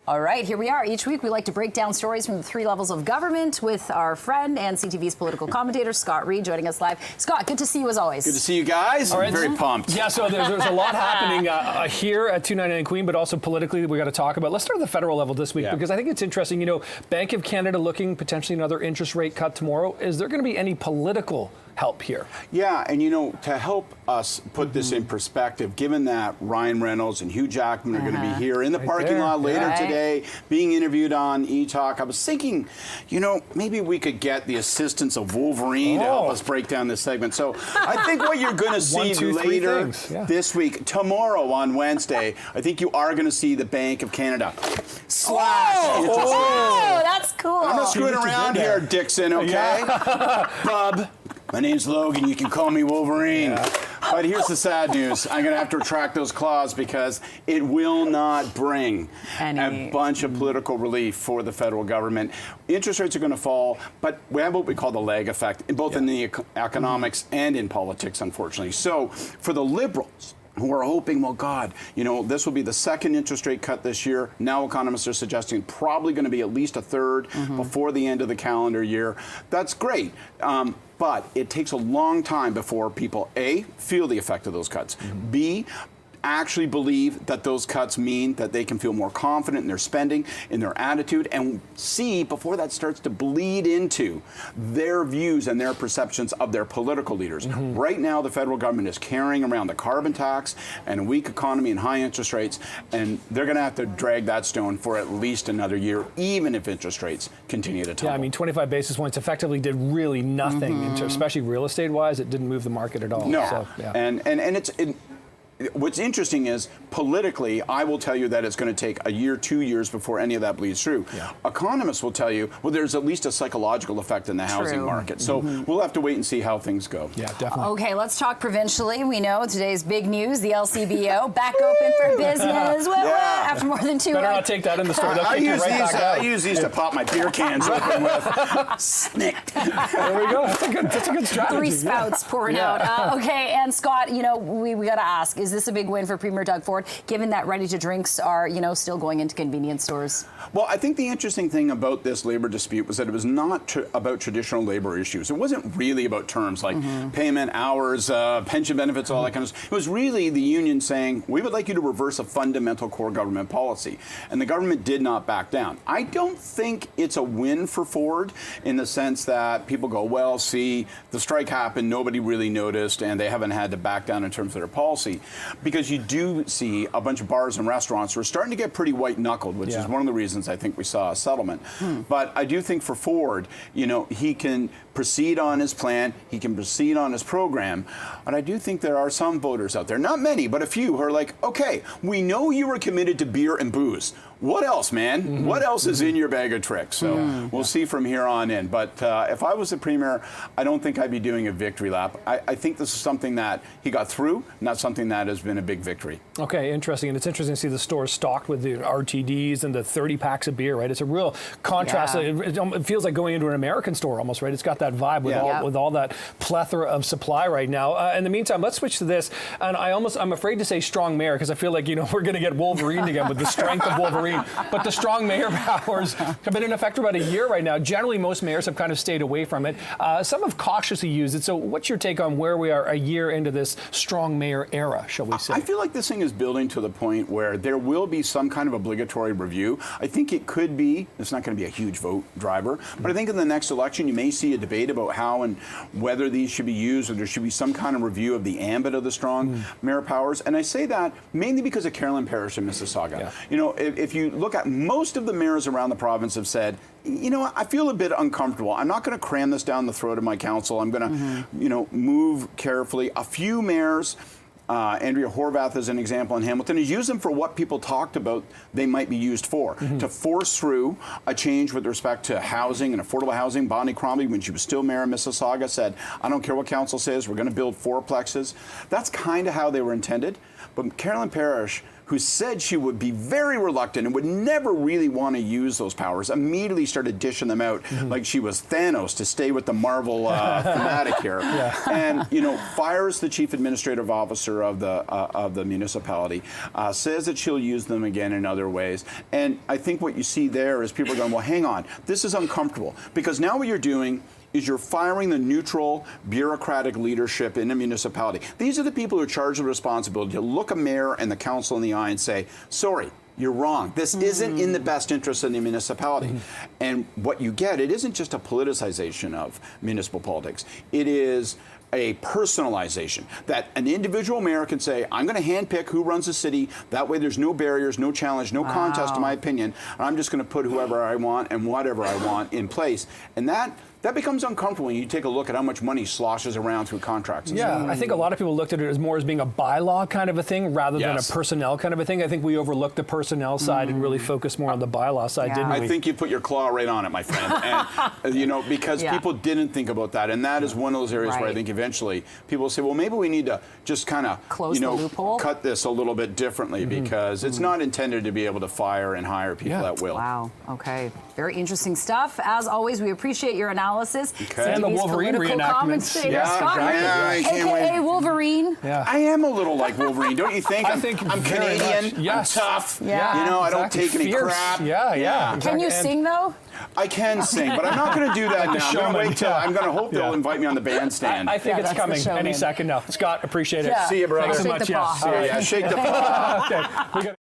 All right, here we are. Each week we like to break down stories from the three levels of government with our friend and CTV's political commentator, Scott Reid, joining us live. Scott, good to see you as always. Good to see you guys. All right. I'm very pumped. Yeah, so there's a lot happening here at 299 Queen, but also politically that we got to talk about. Let's start at the federal level this week because I think it's interesting. You know, Bank of Canada looking potentially another interest rate cut tomorrow. Is there going to be any political help here? Yeah, and you know, to help us put this in perspective, given that Ryan Reynolds and Hugh Jackman are going to be here in the parking lot later today, being interviewed on E-Talk, I was thinking, you know, maybe we could get the assistance of Wolverine to help us break down this segment. So I think what you're going to see later this week, tomorrow on Wednesday, I think you are going to see the Bank of Canada slash interest rates. Oh, that's cool. I'm not screwing around here, Dixon, okay? Bub. My name's Logan. You can call me Wolverine. But here's the sad news. I'm going to have to retract those claws because it will not bring a bunch of political relief for the federal government. Interest rates are going to fall, but we have what we call the lag effect, both in the economics and in politics, unfortunately. So for the Liberals, who are hoping, well, God, you know, this will be the second interest rate cut this year. Now economists are suggesting probably going to be at least a third before the end of the calendar year. That's great. But it takes a long time before people, A, feel the effect of those cuts, B, actually believe that those cuts mean that they can feel more confident in their spending, in their attitude, and C, before that starts to bleed into their views and their perceptions of their political leaders. Right now, the federal government is carrying around the carbon tax and a weak economy and high interest rates, and they're going to have to drag that stone for at least another year, even if interest rates continue to tumble. Yeah, I mean, 25 basis points effectively did really nothing, especially real estate-wise. It didn't move the market at all. No, so, and it's... What's interesting is, politically, I will tell you that it's going to take a year, 2 years before any of that bleeds through. Economists will tell you, well, there's at least a psychological effect in the housing market. So we'll have to wait and see how things go. Yeah, definitely. Okay, let's talk provincially. We know today's big news, the LCBO, back open for business. After more than 2 Better not take that in the store. I use these to pop my beer cans open with. Snicked. There we go. That's a good strategy. 3 spouts pouring out. Okay, and Scott, you know, we got to ask, is this a big win for Premier Doug Ford, given that ready-to-drinks are, you know, still going into convenience stores? Well, I think the interesting thing about this labor dispute was that it was not about traditional labor issues. It wasn't really about terms like payment, hours, pension benefits, all that kind of stuff. It was really the union saying, we would like you to reverse a fundamental core government policy. And the government did not back down. I don't think it's a win for Ford in the sense that people go, well, see, the strike happened, nobody really noticed, and they haven't had to back down in terms of their policy. Because you do see a bunch of bars and restaurants who are starting to get pretty white-knuckled, which is one of the reasons I think we saw a settlement. But I do think for Ford, you know, he can proceed on his plan, he can proceed on his program, but I do think there are some voters out there, not many, but a few, who are like, okay, we know you were committed to beer and booze. What else, man? What else is in your bag of tricks? So we'll see from here on in. But if I was the premier, I don't think I'd be doing a victory lap. I think this is something that he got through, not something that has been a big victory. Okay, interesting. And it's interesting to see the stores stocked with the RTDs and the 30 packs of beer, right? It's a real contrast. It feels like going into an American store almost, right? It's got that vibe with all that plethora of supply right now. In the meantime, let's switch to this. And I'm afraid to say strong mayor because I feel like, you know, we're going to get Wolverine again with the strength of Wolverine. But the strong mayor powers have been in effect for about a year right now. Generally, most mayors have kind of stayed away from it. Some have cautiously used it. So what's your take on where we are a year into this strong mayor era, shall we say? I feel like this thing is building to the point where there will be some kind of obligatory review. I think it could be, it's not going to be a huge vote driver, but I think in the next election you may see a debate about how and whether these should be used, or there should be some kind of review of the ambit of the strong mayor powers. And I say that mainly because of Carolyn Parish in Mississauga. You know, if you look at most of the mayors around the province have said, you know, I feel a bit uncomfortable. I'm not going to cram this down the throat of my council. I'm going to, you know, move carefully. A few mayors, Andrea Horvath is an example in Hamilton, has used them for what people talked about they might be used for, to force through a change with respect to housing and affordable housing. Bonnie Crombie, when she was still mayor of Mississauga, said, I don't care what council says, we're going to build 4-plexes. That's kind of how they were intended. But Carolyn Parish who said she would be very reluctant and would never really want to use those powers, immediately started dishing them out like she was Thanos, to stay with the Marvel thematic here. And, you know, fires the chief administrative officer of the municipality, says that she'll use them again in other ways. And I think what you see there is people are going, well, hang on, this is uncomfortable. Because now what you're doing is you're firing the neutral bureaucratic leadership in a municipality. These are the people who are charged with the responsibility to look a mayor and the council in the eye and say, sorry, you're wrong. This isn't in the best interest of the municipality. And what you get, it isn't just a politicization of municipal politics. It is a personalization that an individual mayor can say, I'm going to handpick who runs the city. That way there's no barriers, no challenge, no contest, in my opinion. And I'm just going to put whoever I want and whatever I want in place. And that becomes uncomfortable when you take a look at how much money sloshes around through contracts. Yeah, I think a lot of people looked at it as more as being a bylaw kind of a thing rather than a personnel kind of a thing. I think we overlooked the personnel side and really focused more on the bylaw side, didn't we? I think you put your claw right on it, my friend. And, you know, because people didn't think about that. And that is one of those areas where I think eventually people say, well, maybe we need to just kind of, close the loophole, cut this a little bit differently because it's not intended to be able to fire and hire people at will. Wow. Okay. Very interesting stuff. As always, we appreciate your analysis. Okay. And the Wolverine reenactments. Scott Reid, I can't AKA wait. Wolverine. I am a little like Wolverine, don't you think? I think I'm very Canadian. much. Yes. I'm tough. Yeah. You know, I don't Exactly. take any Fierce. crap. Yeah. Can you sing though? I can sing, but I'm not going to do that now. I'm going to wait till. I'm going to hope they'll invite me on the bandstand. I think it's that's the coming showman. any second now. Scott, appreciate it. Yeah. See you, brother. Thanks so much. Shake the paw. See ya. Shake the paw. Okay.